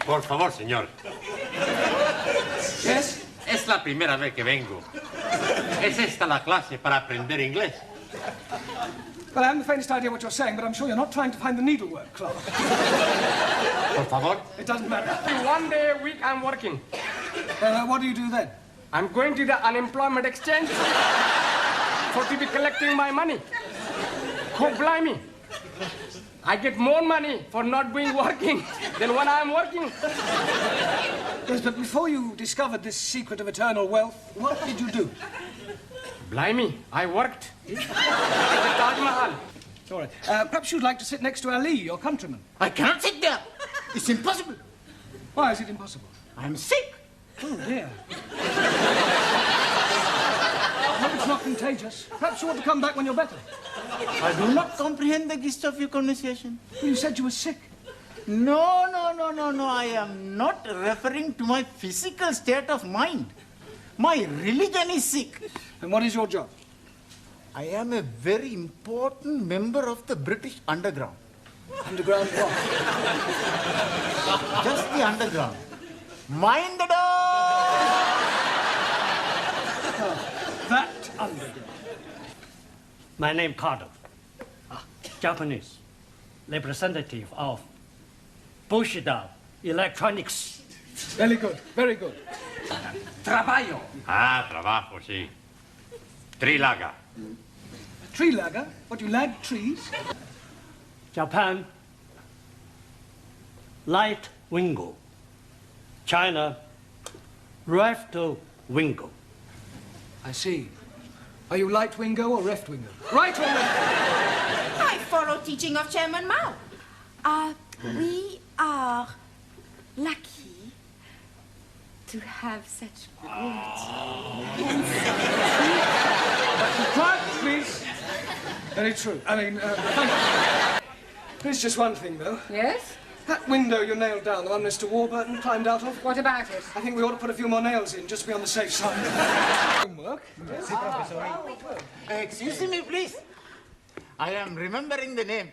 Por favor, señor. Yes? Es la primera vez que vengo. ¿Es esta la clase para aprender inglés? Well, I haven't the faintest idea what you're saying, but I'm sure you're not trying to find the needlework clerk. Por favor. It doesn't matter. 1 day a week I'm working. What do you do then? I'm going to the unemployment exchange to be collecting my money. God blimey. I get more money for not being working than when I'm working. Yes, but before you discovered this secret of eternal wealth, what did you do? Blimey, I worked at the Taj Mahal. It's all right. Perhaps you'd like to sit next to Ali, your countryman. I cannot sit there. It's impossible. Why is it impossible? I'm sick. Oh, dear. I hope it's not contagious. Perhaps you want to come back when you're better. I do not comprehend the gist of your conversation. Well, you said you were sick. No. I am not referring to my physical state of mind. My religion is sick. And what is your job? I am a very important member of the British underground. Underground what? Just the underground. Mind the door! That underground. My name Carter. Japanese. Representative of Bushido Electronics. Very good, very good. Trabajo. Ah, trabajo, sí. Trilaga. Tree lagger? What, you lag trees? Japan, light wingo. China, left wingo. I see. Are you light wingo or left wingo? Right or left? I follow teaching of Chairman Mao. We are lucky to have such great... Quiet, please. Very true. I mean, thank you. There's just one thing, though. Yes? That window you nailed down, the one Mr. Warburton climbed out of. What about it? I think we ought to put a few more nails in, just to be on the safe side. Homework? Excuse me, please. I am remembering the name.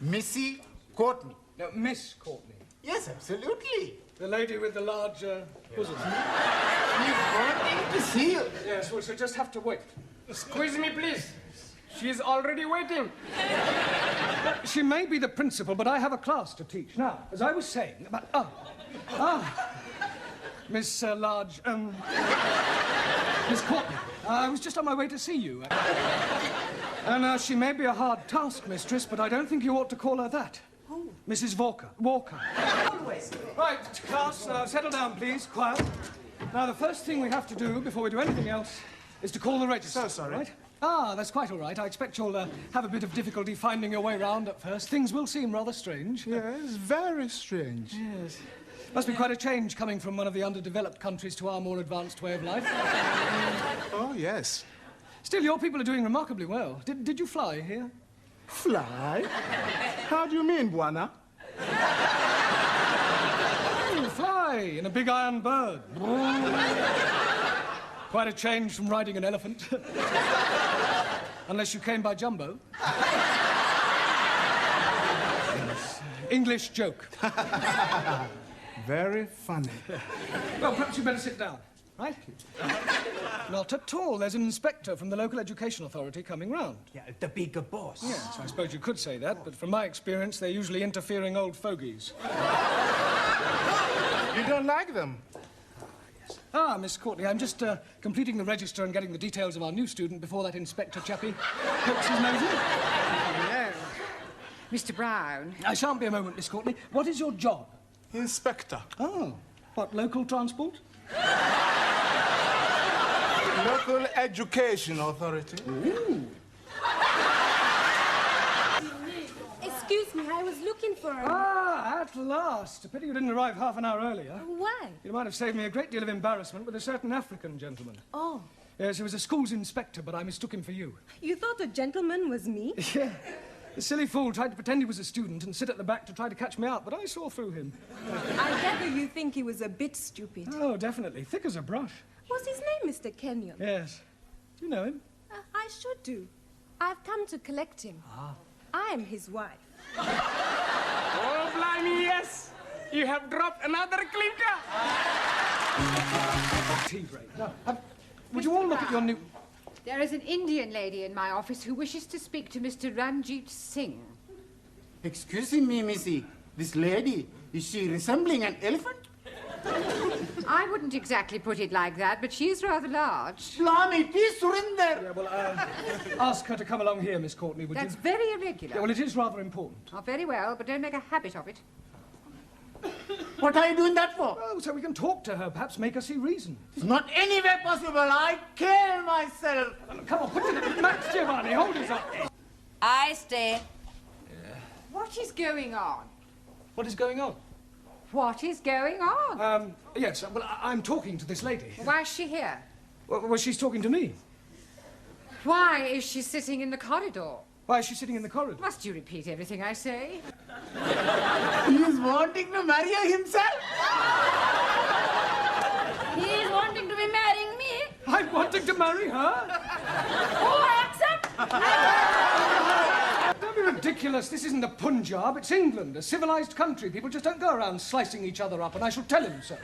Missy Courtney. No, Miss Courtney. Yes, absolutely. The lady with the large bosom. She's wanting to see you. Yes, well, she'll just have to wait. Squeeze me, please. She's already waiting. She may be the principal, but I have a class to teach. Now, as I was saying about... Miss Miss Courtney. I was just on my way to see you. And she may be a hard taskmistress, but I don't think you ought to call her that. Who? Mrs. Walker. Always. Right, class, settle down, please. Quiet. Now, the first thing we have to do before we do anything else is to call the register. So sorry. Right? Ah, that's quite all right. I expect you'll have a bit of difficulty finding your way round at first. Things will seem rather strange. Yes, very strange. Yes. Must be quite a change coming from one of the underdeveloped countries to our more advanced way of life. Oh, yes. Still, your people are doing remarkably well. Did you fly here? Fly? How do you mean, Buana? Oh, fly in a big iron bird. Quite a change from riding an elephant. Unless you came by jumbo. Yes. English joke. Very funny. Well, perhaps you better sit down, right? Not at all. There's an inspector from the local education authority coming round. Yeah, the bigger boss. Yes, I suppose you could say that, but from my experience, they're usually interfering old fogies. You don't like them? Ah, Miss Courtney, I'm just completing the register and getting the details of our new student before that inspector chappie pokes his nose in. Yeah. Mr. Brown. I shan't be a moment, Miss Courtney. What is your job? Inspector. Oh, what, local transport? Local Education Authority. Ooh. Excuse me, I was looking for a... Ah, at last. A pity you didn't arrive half an hour earlier. Why? You might have saved me a great deal of embarrassment with a certain African gentleman. Oh. Yes, he was a school's inspector, but I mistook him for you. You thought a gentleman was me? Yeah. The silly fool tried to pretend he was a student and sit at the back to try to catch me out, but I saw through him. I gather you think he was a bit stupid. Oh, definitely. Thick as a brush. What's his name, Mr. Kenyon? Yes. Do you know him? I should do. I've come to collect him. Ah. I'm his wife. Oh, blimey, yes. You have dropped another clinker. Tea break. Now, would you all look at your new... There is an Indian lady in my office who wishes to speak to Mr. Ranjit Singh. Excuse me, missy. This lady, is she resembling an elephant? I wouldn't exactly put it like that, but she is rather large. Blimey, it is Surinder. Yeah, well, ask her to come along here, Miss Courtney, would That's you? very irregular. Yeah, well, it is rather important. Oh, very well, but don't make a habit of it. What are you doing that for? Oh, so we can talk to her, perhaps make her see reason. It's not any way possible. I kill myself. Come on, put it... Max Giovanni, hold us up. I stay. What is going on? What is going on? What is going on? Yes, well, I'm talking to this lady. Why is she here? Well, she's talking to me. Why is she sitting in the corridor? Why is she sitting in the corridor? Must you repeat everything I say? He is wanting to marry her himself. He is wanting to be marrying me. I'm wanting to marry her? Oh, I accept. Don't be ridiculous. This isn't the Punjab, it's England, a civilized country. People just don't go around slicing each other up, and I shall tell him so.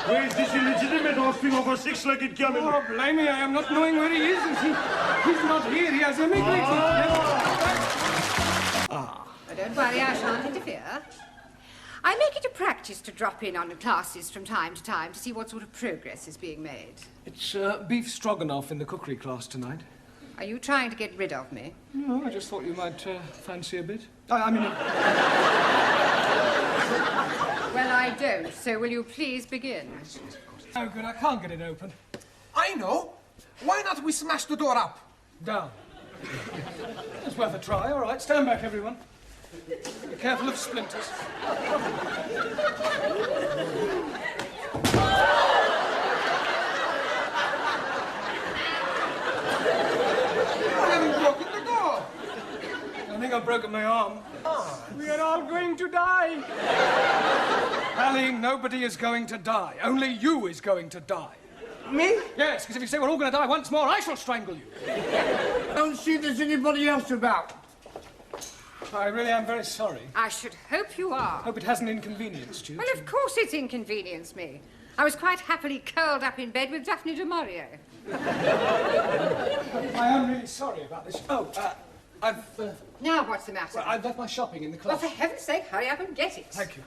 Where is this illegitimate offspring of a six-legged camel? Oh, blame me, I am not knowing where he is. He's not here, he has immigrated. Don't worry, I shan't interfere. I make it a practice to drop in on the classes from time to time to see what sort of progress is being made. It's beef stroganoff in the cookery class tonight. Are you trying to get rid of me? No, I just thought you might fancy a bit. I mean... Well, I don't, so will you please begin? Oh, good, I can't get it open. I know. Why not we smash the door up? Down. It's worth a try. All right, stand back, everyone. Be careful of splinters. You haven't broken the door. I think I've broken my arm. We are all going to die. Ali, nobody is going to die. Only you is going to die. Me? Yes, because if you say we're all going to die once more, I shall strangle you. Don't see there's anybody else about. I really am very sorry. I should hope you are. Hope it hasn't inconvenienced you. Well, of course it's inconvenienced me. I was quite happily curled up in bed with Daphne du Maurier. I am really sorry about this. Oh, I've... Now what's the matter? Well, I've left my shopping in the Well, class. for heaven's sake, hurry up and get it. Thank you.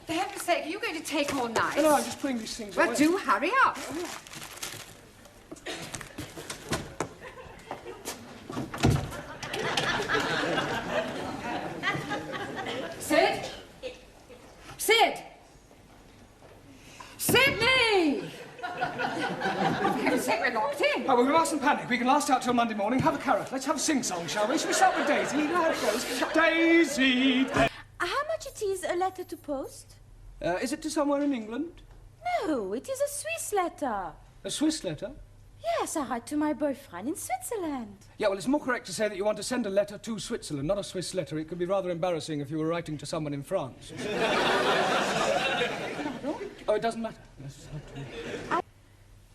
For heaven's sake, are you going to take all night? No, I'm just putting these things Well, away. do hurry up. Sid? Sid! Sydney! For heaven's sake, we're locked in. Oh, well, we mustn't panic. We can last out till Monday morning. Have a carrot. Let's have a sing-song, shall we? Shall we start with Daisy? You know how it goes. Daisy! How much it is a letter to post? Is it to somewhere in England? No, it is a Swiss letter. A Swiss letter? Yes, I write to my boyfriend in Switzerland. Yeah, well, it's more correct to say that you want to send a letter to Switzerland, not a Swiss letter. It could be rather embarrassing if you were writing to someone in France. Oh, it doesn't matter.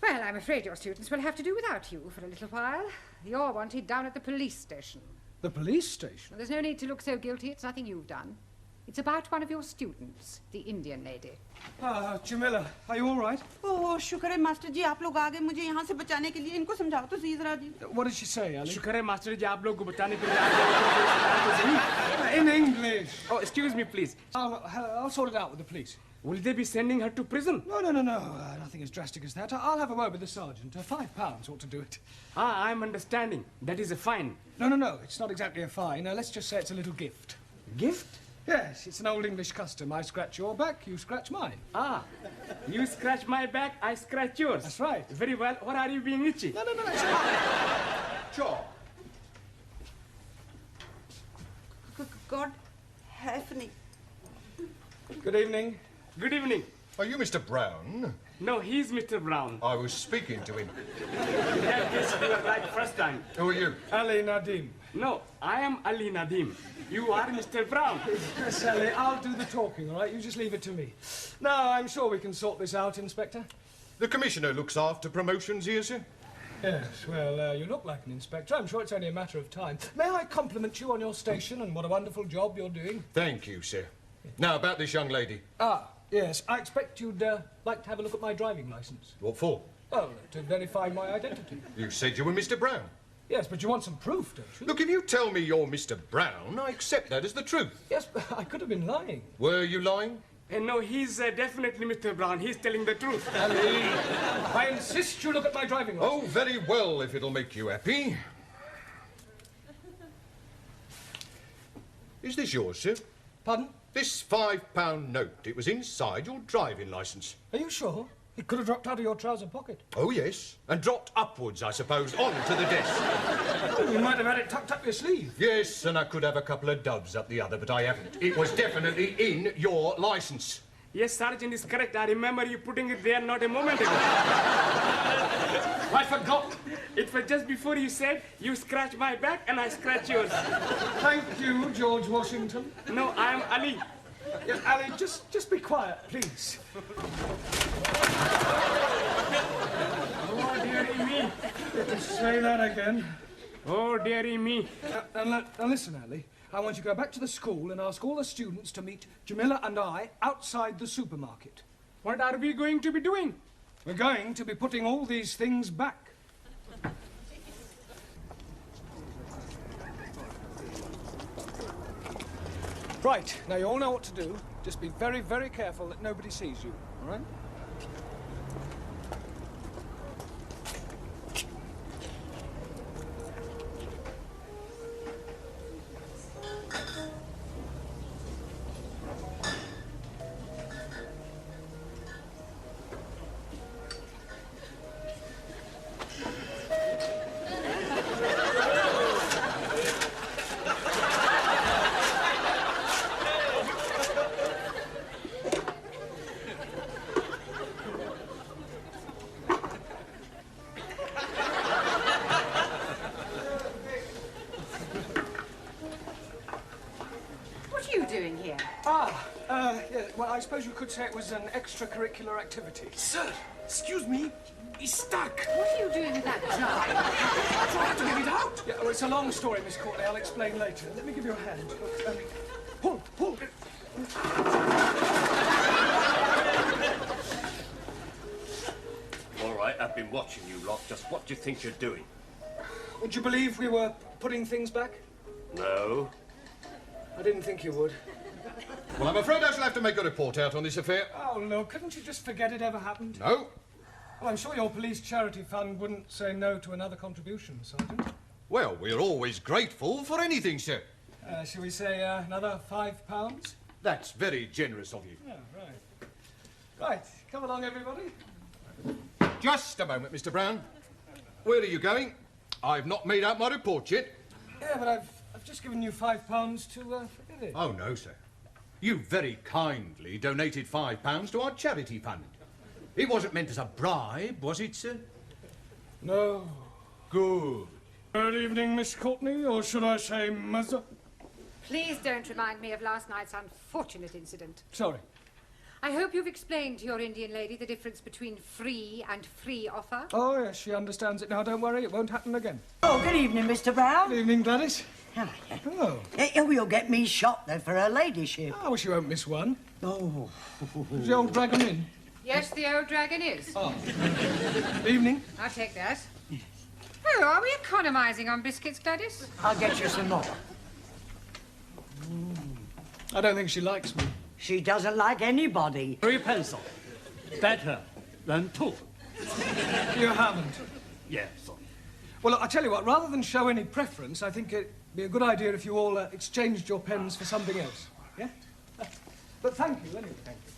Well, I'm afraid your students will have to do without you for a little while. You're wanted down at the police station. The police station? Well, there's no need to look so guilty. It's nothing you've done. It's about one of your students, the Indian lady. Ah, Jamila, are you all right? ओह शुक्र है master जी आप लोग आ गए मुझे यहाँ से बचाने के लिए इनको समझाओ तो सही जरा जी What did she say, Ali? शुक्र है मास्टर जी आप लोग को बचाने के लिए In English. Oh, excuse me, please. I'll sort it out with the police. Will they be sending her to prison? No. Nothing as drastic as that. I'll have a word with the sergeant. £5 ought to do it. Ah, I'm understanding. That is a fine. No. It's not exactly a fine. Let's just say it's a little gift. Gift? Yes, it's an old English custom. I scratch your back, you scratch mine. Ah, you scratch my back, I scratch yours. That's right. Very well. What are you being itchy? No. Sure. God help me Good evening. Good evening. Are you Mr. Brown? No, he's Mr. Brown. I was speaking to him. In that case, you were right first time. Who are you? Ali Nadim. No, I am Ali Nadim. You are Mr. Brown. Yes, Sally, I'll do the talking, all right? You just leave it to me. No, I'm sure we can sort this out, Inspector. The Commissioner looks after promotions here, sir. Yes, well, you look like an inspector. I'm sure it's only a matter of time. May I compliment you on your station and what a wonderful job you're doing? Thank you, sir. Now, about this young lady. Ah, yes. I expect you'd like to have a look at my driving licence. What for? Oh, to verify my identity. You said you were Mr. Brown. Yes, but you want some proof, don't you? Look, if you tell me you're Mr. Brown, I accept that as the truth. Yes, but I could have been lying. Were you lying? No, he's definitely Mr. Brown. He's telling the truth. Ali, I insist you look at my driving licence. Oh, very well, if it'll make you happy. Is this yours, sir? Pardon? This £5 note. It was inside your driving licence. Are you sure? It could have dropped out of your trouser pocket. Oh, yes. And dropped upwards, I suppose, onto the desk. Oh, you might have had it tucked up your sleeve. Yes, and I could have a couple of doves up the other, but I haven't. It was definitely in your licence. Yes, Sergeant is correct. I remember you putting it there not a moment ago. I forgot. It was just before you said you scratch my back and I scratch yours. Thank you, George Washington. No, I am Ali. Yes, Ali, just be quiet, please. Oh, dearie me. Say that again. Oh, dearie me. Now listen, Ali. I want you to go back to the school and ask all the students to meet Jamila and I outside the supermarket. What are we going to be doing? We're going to be putting all these things back. Right, now you all know what to do. Just be very, very careful that nobody sees you, all right? Well, I suppose you could say it was an extracurricular activity. Sir, excuse me. He's stuck. What are you doing with that jar? Trying to get it out. Yeah, well, it's a long story, Miss Courtney. I'll explain later. Let me give you a hand. Look, pull. All right, I've been watching you lot. Just what do you think you're doing? Would you believe we were putting things back? No. I didn't think you would. Well, I'm afraid I shall have to make a report out on this affair. Oh, no, couldn't you just forget it ever happened? No. Well, I'm sure your police charity fund wouldn't say no to another contribution, Sergeant. Well, we're always grateful for anything, sir. Shall we say another £5? That's very generous of you. Yeah, right. Right, come along, everybody. Just a moment, Mr. Brown. Where are you going? I've not made out my report yet. Yeah, but I've just given you £5 to forget it. Oh, no, sir. You very kindly donated £5 to our charity fund. It wasn't meant as a bribe, was it, sir? No. Good. Good evening, Miss Courtney, or should I say Mother? Please don't remind me of last night's unfortunate incident. Sorry. I hope you've explained to your Indian lady the difference between free and free offer. Oh, yes, she understands it now. Don't worry, it won't happen again. Oh, good evening, Mr. Brown. Good evening, Gladys. Hello. Oh. You'll get me shot, then, for her ladyship. I wish you won't miss one. Oh. Is the old dragon in? Yes, the old dragon is. Oh. Evening. I'll take that. Oh, are we economising on biscuits, Gladys? I'll get you some more. I don't think she likes me. She doesn't like anybody. 3 pencils. Better than 2. You haven't? Yes. Well, I'll tell you what, rather than show any preference, I think it'd be a good idea if you all exchanged your pens for something else. Yeah? But thank you, anyway.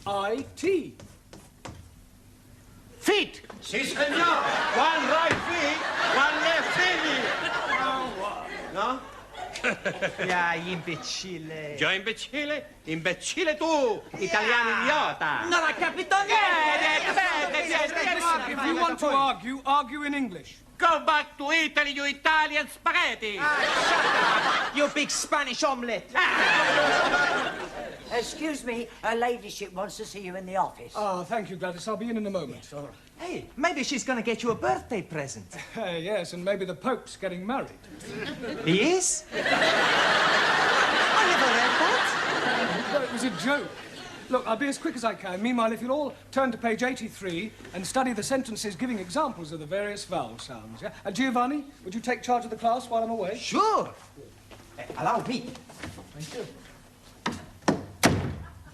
I-T. Feet. Si, senor. One right feet, one left feet. No? Ya, imbecille. Già imbecille? Imbecille tu, italiano idiota. Non ha capito niente. If you want to argue, argue in English. Go back to Italy, you Italian spaghetti. Shut up, you big Spanish omelette. Excuse me, her ladyship wants to see you in the office. Oh, thank you, Gladys. I'll be in a moment. Yes, all right. Hey, maybe she's going to get you a birthday present. Yes, and maybe the Pope's getting married. He is? I never read that. No, it was a joke. Look, I'll be as quick as I can. Meanwhile, if you'll all turn to page 83 and study the sentences giving examples of the various vowel sounds, yeah? And Giovanni, would you take charge of the class while I'm away? Sure. Allow me. Thank you.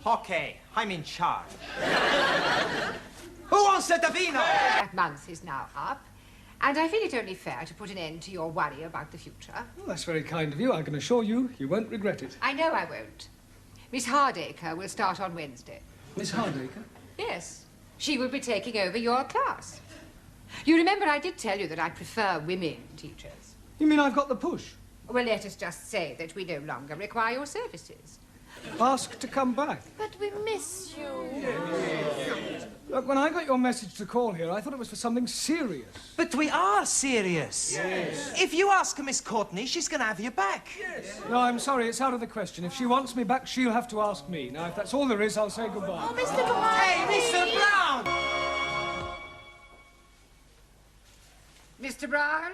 Okay, I'm in charge. Who wants a vino? That month is now up, and I feel it only fair to put an end to your worry about the future. Well, that's very kind of you. I can assure you, you won't regret it. I know I won't. Miss Hardacre will start on Wednesday. Miss Hardacre? Yes. She will be taking over your class. You remember I did tell you that I prefer women teachers. You mean I've got the push? Well, let us just say that we no longer require your services. Ask to come back. But we miss you. Look, when I got your message to call here, I thought it was for something serious. But we are serious. Yes. If you ask Miss Courtney, she's going to have you back. Yes. No, I'm sorry, it's out of the question. If she wants me back, she'll have to ask me. Now, if that's all there is, I'll say goodbye. Oh, Mr. Brown! Hey, Mr. Brown! Mr. Brown?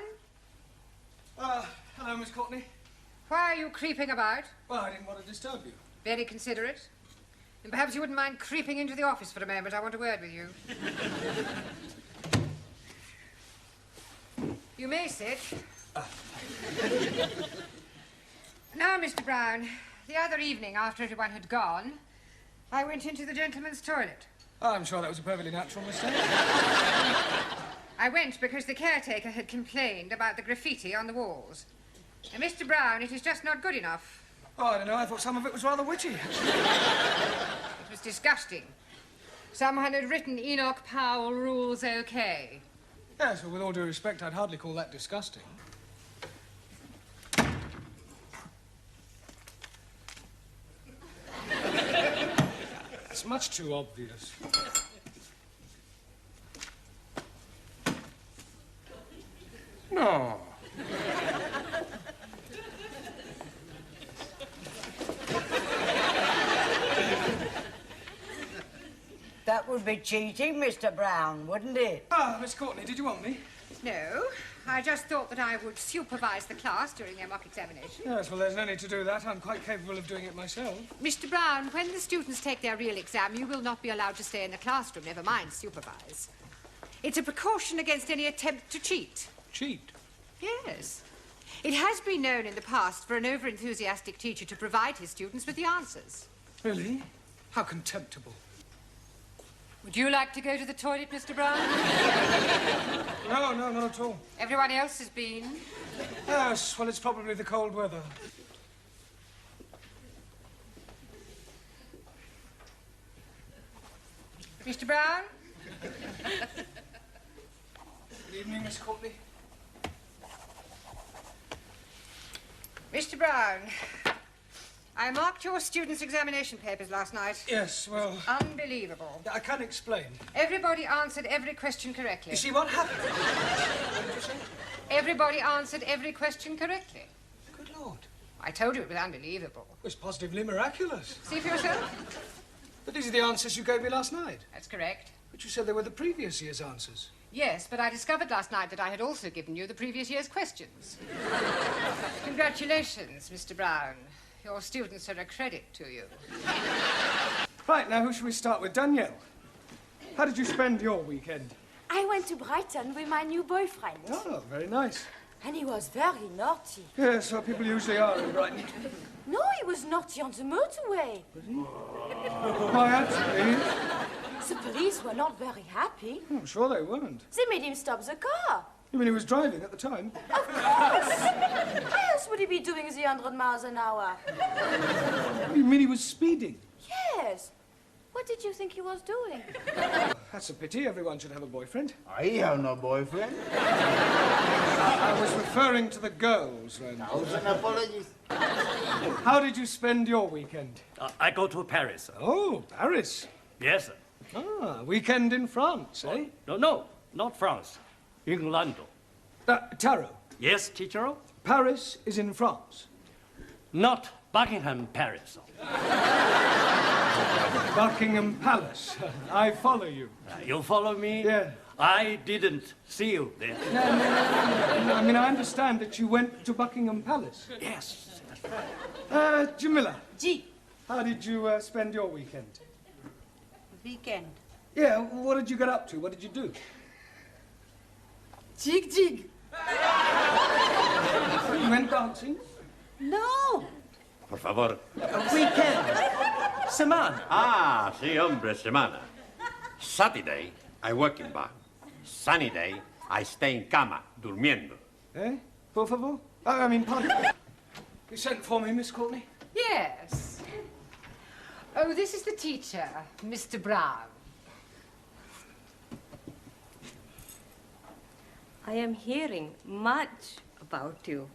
Hello, Miss Courtney. Why are you creeping about? Well, I didn't want to disturb you. Very considerate. And perhaps you wouldn't mind creeping into the office for a moment. I want a word with you. You may sit. Now, Mr. Brown, the other evening, after everyone had gone, I went into the gentleman's toilet. Oh, I'm sure that was a perfectly natural mistake. I went because the caretaker had complained about the graffiti on the walls. And, Mr. Brown, it is just not good enough. Oh, I don't know. I thought some of it was rather witty. It was disgusting. Someone had written Enoch Powell rules okay. Yes, well, with all due respect, I'd hardly call that disgusting. It's much too obvious. No. That would be cheating, Mr. Brown, wouldn't it? Ah, Miss Courtney, did you want me? No, I just thought that I would supervise the class during their mock examination. Yes, well, there's no need to do that. I'm quite capable of doing it myself. Mr. Brown, when the students take their real exam, you will not be allowed to stay in the classroom, never mind supervise. It's a precaution against any attempt to cheat. Cheat? Yes. It has been known in the past for an over-enthusiastic teacher to provide his students with the answers. Really? How contemptible. Would you like to go to the toilet, Mr. Brown? No, not at all. Everyone else has been? Yes, well, it's probably the cold weather. Mr. Brown? Good evening, Miss Courtney. Mr. Brown, I marked your students' examination papers last night. Yes, well... Unbelievable. I can't explain. Everybody answered every question correctly. You see, what happened? What did you say? Everybody answered every question correctly. Good Lord. I told you it was unbelievable. It was positively miraculous. See for yourself? But these are the answers you gave me last night. That's correct. But you said they were the previous year's answers. Yes, but I discovered last night that I had also given you the previous year's questions. Congratulations, Mr. Brown. Your students are a credit to you. Right, now who should we start with? Danielle. How did you spend your weekend? I went to Brighton with my new boyfriend. Oh, very nice. And he was very naughty. Yes, well, people usually are in Brighton. No, he was naughty on the motorway. Why, actually... The police were not very happy. I'm sure they weren't. They made him stop the car. You mean he was driving at the time? Of course! Why else would he be doing the 100 miles an hour? You mean he was speeding? Yes. What did you think he was doing? That's a pity. Everyone should have a boyfriend. I have no boyfriend. I was referring to the girls, Ren. Thousand apologies. How did you spend your weekend? I go to Paris. Oh, Paris. Yes, sir. Ah, weekend in France, eh? No. Not France. England. Taro. Yes, teacher? Paris is in France. Not Buckingham Paris. Buckingham Palace. I follow you. You follow me? Yeah. I didn't see you there. No, I mean, I understand that you went to Buckingham Palace. Yes. Jamila. Ji. How did you spend your weekend? Weekend. Yeah, what did you get up to? What did you do? Jig jig. You went dancing? No. Por favor. Weekend. Semana. Ah, sí, hombre, semana. Saturday, I work in bar. Sunny day, I stay in cama, durmiendo. Eh? Por favor? I mean, pardon. You sent for me, Miss Courtney? Yes. Oh, this is the teacher, Mr. Brown. I am hearing much about you.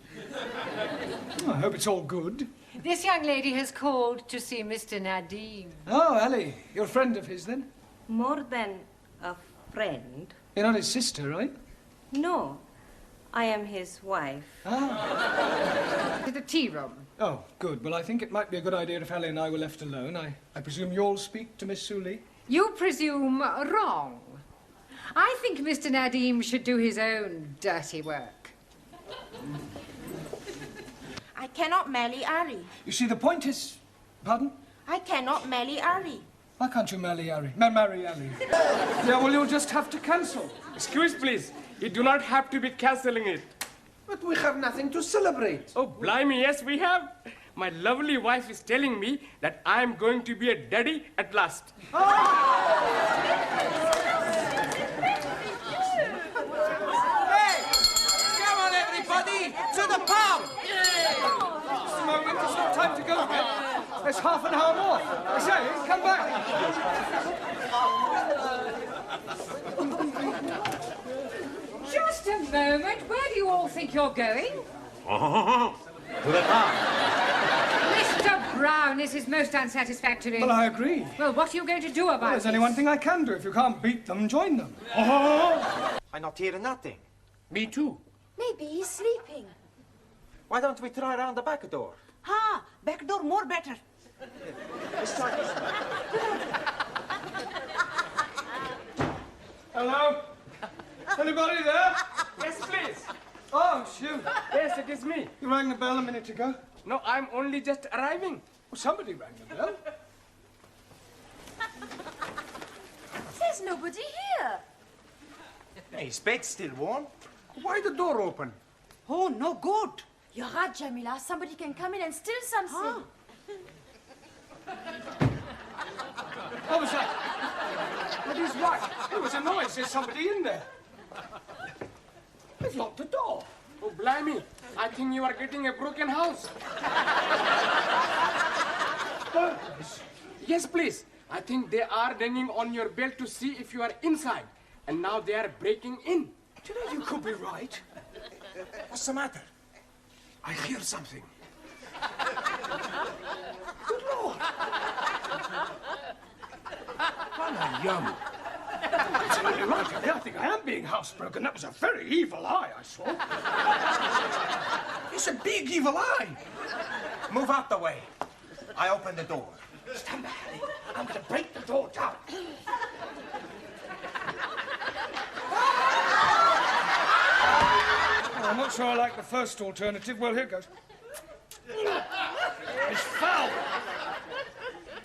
Oh, I hope it's all good. This young lady has called to see Mr. Nadim. Oh, Ali, you're a friend of his, then? More than a friend. You're not his sister, right? No, I am his wife. Ah. To the tea room. Oh, good. Well, I think it might be a good idea if Ellie and I were left alone. I presume you'll speak to Miss Sully? You presume wrong. I think Mr. Nadim should do his own dirty work. I cannot marry Ari. You see, the point is... Pardon? I cannot marry Ari. Why can't you marry Ali? Marry Ali? Yeah, well, you'll just have to cancel. Excuse, please. You do not have to be cancelling it. But we have nothing to celebrate. Oh, blimey, yes, we have. My lovely wife is telling me that I'm going to be a daddy at last. Hey! Come on, everybody! To the pub! Just a moment, it's not time to go yet. There's half an hour more. I say, come back. Just a moment. Where do you all think you're going? To the bar. Mr. Brown, this is most unsatisfactory. Well, I agree. Well, what are you going to do about Well, there's only one thing I can do. If you can't beat them, join them. I not hear nothing. Me too. Maybe he's sleeping. Why don't we try around the back door? Ha! Back door more better. Let's try this one. Hello? Anybody there? Yes, please. Oh, shoot. Yes, it is me. You rang the bell a minute ago. No, I'm only just arriving. Well, somebody rang the bell. There's nobody here. Hey, his bed's still warm. Why the door open? Oh, no good. You're right, Jamila. Somebody can come in and steal something. What was that? That is what? There was a noise. There's somebody in there. They've locked the door. Oh, blimey. I think you are getting a broken house. Burglars? Yes, please. I think they are ringing on your bell to see if you are inside. And now they are breaking in. Do you know, you could be right. What's the matter? I hear something. Good Lord. Yum. Absolutely right. I think I am being housebroken. That was a very evil eye I saw. It's a big evil eye. Move out the way. I open the door. Stand back, Harry. I'm going to break the door down. Oh, I'm not sure I like the first alternative. Well, here goes. It's foul.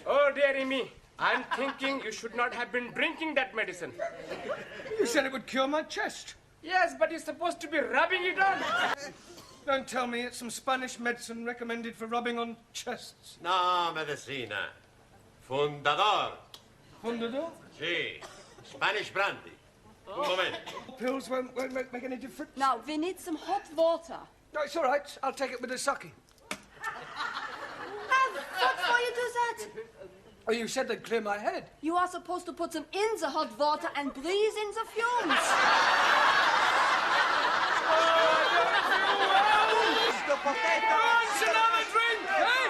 Oh, dearie me. I'm thinking you should not have been drinking that medicine. You said it would cure my chest. Yes, but you're supposed to be rubbing it on. Don't tell me it's some Spanish medicine recommended for rubbing on chests. No, medicina. Fundador. Fundador? Sí. Spanish brandy. Un momento. Pills won't make any difference? Now, we need some hot water. No, it's all right. I'll take it with a sake. What for you do that? Oh, you said they'd clear my head. You are supposed to put them in the hot water and breathe in the fumes. The potato. Wants another drink, hey?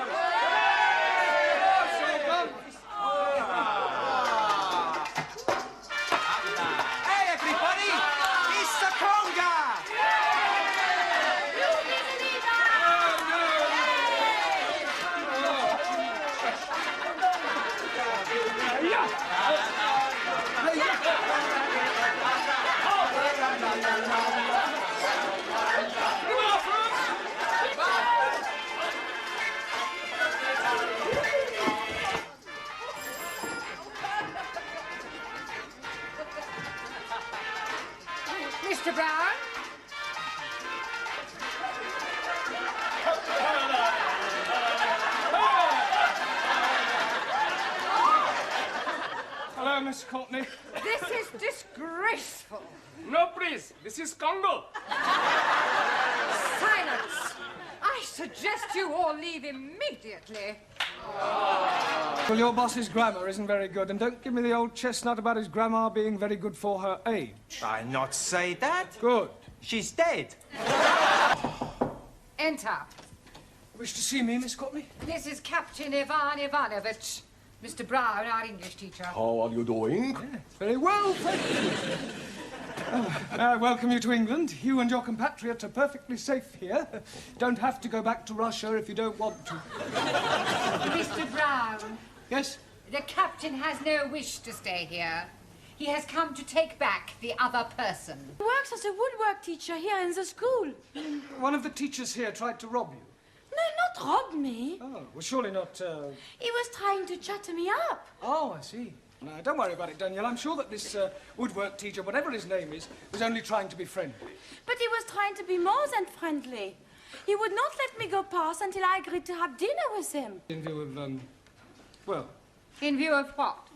Hey, everybody! Mr. Brown? Hello, Miss Courtney. This is disgraceful. No, please. This is Congo. Silence. I suggest you all leave immediately. Well, your boss's grammar isn't very good, and don't give me the old chestnut about his grandma being very good for her age. I not say that. Good. She's dead. Enter. Wish to see me, Miss Courtney? This is Captain Ivan Ivanovich. Mr. Brown, our English teacher. How are you doing? Very well, thank you. I welcome you to England. You and your compatriot are perfectly safe here. Don't have to go back to Russia if you don't want to. Mr. Brown. Yes? The captain has no wish to stay here. He has come to take back the other person. He works as a woodwork teacher here in the school. One of the teachers here tried to rob you. No, not rob me. Oh, well, surely not, He was trying to chatter me up. Oh, I see. No, don't worry about it, Danielle. I'm sure that this woodwork teacher, whatever his name is, was only trying to be friendly. But he was trying to be more than friendly. He would not let me go past until I agreed to have dinner with him. In view of, well... In view of what?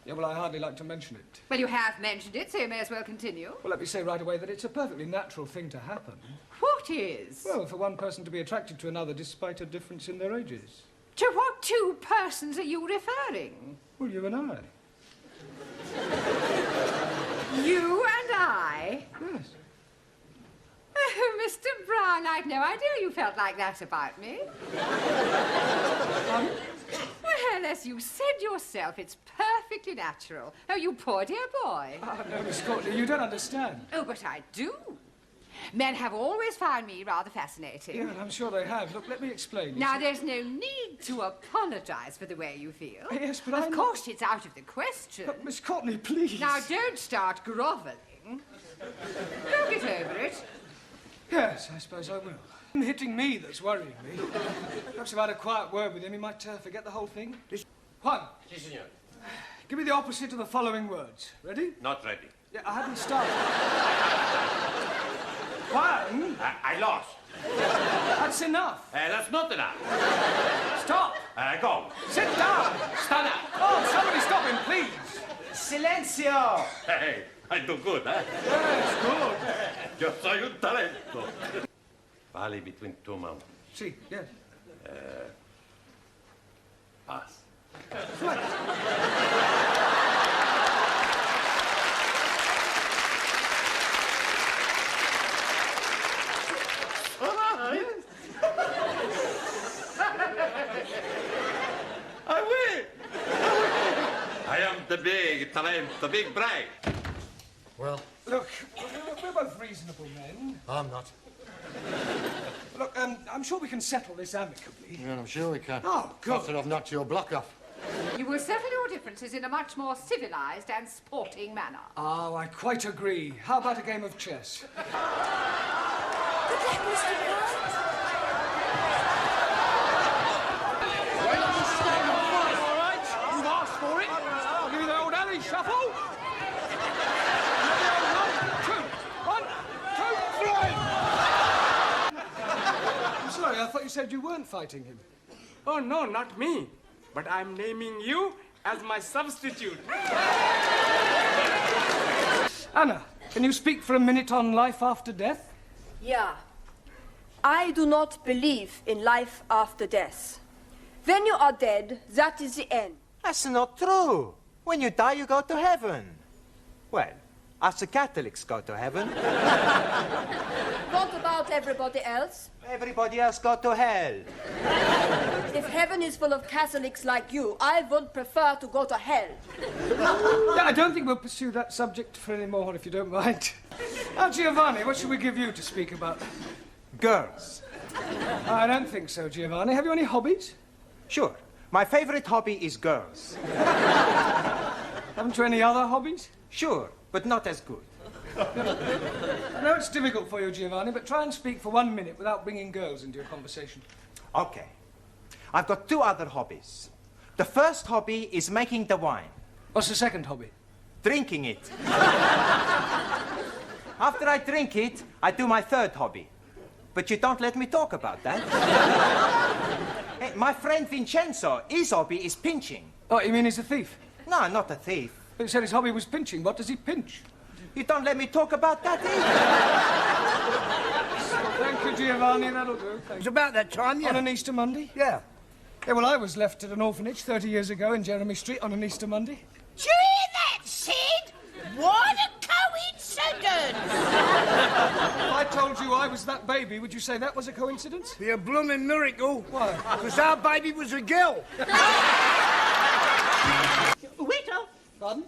Yeah, well, I hardly like to mention it. Well, you have mentioned it, so you may as well continue. Well, let me say right away that it's a perfectly natural thing to happen. What is? Well, for one person to be attracted to another despite a difference in their ages. To what two persons are you referring? Well, you and I. You and I? Yes. Oh, Mr. Brown, I'd no idea you felt like that about me. Well, as you said yourself, it's perfectly natural. Oh, you poor dear boy. Oh, no, Miss Courtney, you don't understand. Oh, but I do. Men have always found me rather fascinating. Yeah, I'm sure they have. Look, let me explain. Now, there's no need to apologise for the way you feel. Yes, but Of course, it's out of the question. But, Miss Courtney, please. Now, don't start grovelling. Don't get over it. Yes, I suppose I will. It's hitting me that's worrying me. Perhaps if I had a quiet word with him, he might forget the whole thing. Juan. Si, senor. Give me the opposite of the following words. Ready? Not ready. Yeah, I haven't started. Juan. I lost. That's enough. That's not enough. Stop. Go. Sit down. Stand up. Oh, somebody stop him, please. Silencio. Hey, I do good, eh? Yes, good. Yo soy un talento. Valley between two mountains. See, yes. Pass. I win. I am the big talent, the big brain. Well, Look, we're both reasonable men. I'm not. Look, I'm sure we can settle this amicably. Yeah, I'm sure we can. Oh, good. After I've knocked your block off. You will settle your differences in a much more civilised and sporting manner. Oh, I quite agree. How about a game of chess? Good luck, Mr. Brown. All right, you've asked for it. I'll give you the old alley shuffle. I'm sorry, I thought you said you weren't fighting him. Oh, no, not me. But I'm naming you as my substitute. Anna, can you speak for a minute on life after death? Yeah. I do not believe in life after death. When you are dead, that is the end. That's not true. When you die, you go to heaven. Well, us the Catholics go to heaven. What about everybody else? Everybody else go to hell. If heaven is full of Catholics like you, I would prefer to go to hell. Yeah, I don't think we'll pursue that subject for any more, if you don't mind. Now, Giovanni, what should we give you to speak about? Girls. I don't think so, Giovanni. Have you any hobbies? Sure. My favorite hobby is girls. Haven't you any other hobbies? Sure, but not as good. I know it's difficult for you, Giovanni, but try and speak for 1 minute without bringing girls into your conversation. Okay. I've got two other hobbies. The first hobby is making the wine. What's the second hobby? Drinking it. After I drink it, I do my third hobby. But you don't let me talk about that. Hey, my friend Vincenzo, his hobby is pinching. Oh, you mean he's a thief? No, not a thief. But he said his hobby was pinching. What does he pinch? You don't let me talk about that either. Thank you, Giovanni. That'll do. Thank It's about that time, yeah. On an Easter Monday? Yeah. Yeah, well, I was left at an orphanage 30 years ago in Jeremy Street on an Easter Monday. Do you hear that, Sid? What a coincidence! If I told you I was that baby, would you say that was a coincidence? Be a blooming miracle. Why? Because our baby was a girl. Waiter! Pardon?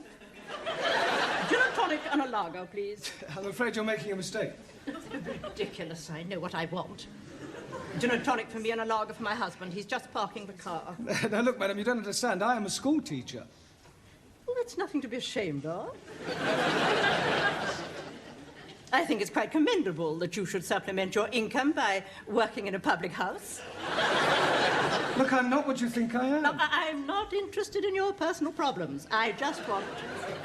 Gin and tonic and a lager, please. I'm afraid you're making a mistake. Ridiculous, I know what I want. Gin and tonic for me and a lager for my husband. He's just parking the car. Now, look, madam, you don't understand. I am a school teacher. Well, that's nothing to be ashamed of. I think it's quite commendable that you should supplement your income by working in a public house. Look, I'm not what you think I am. No, I'm not interested in your personal problems. I just want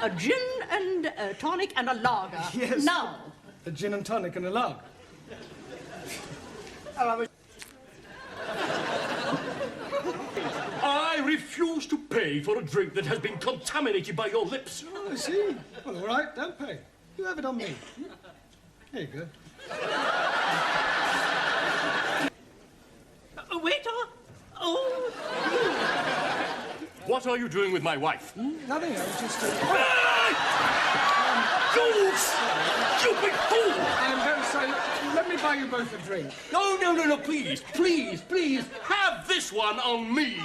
a gin and a tonic and a lager. Yes. Now. A gin and tonic and a lager. I refuse to pay for a drink that has been contaminated by your lips. Oh, I see. Well, all right, don't pay. You have it on me. There you go. Waiter! Oh! What are you doing with my wife? Nothing, I was just... You stupid fool! I'm very sorry. Let me buy you both a drink. No, please, have this one on me.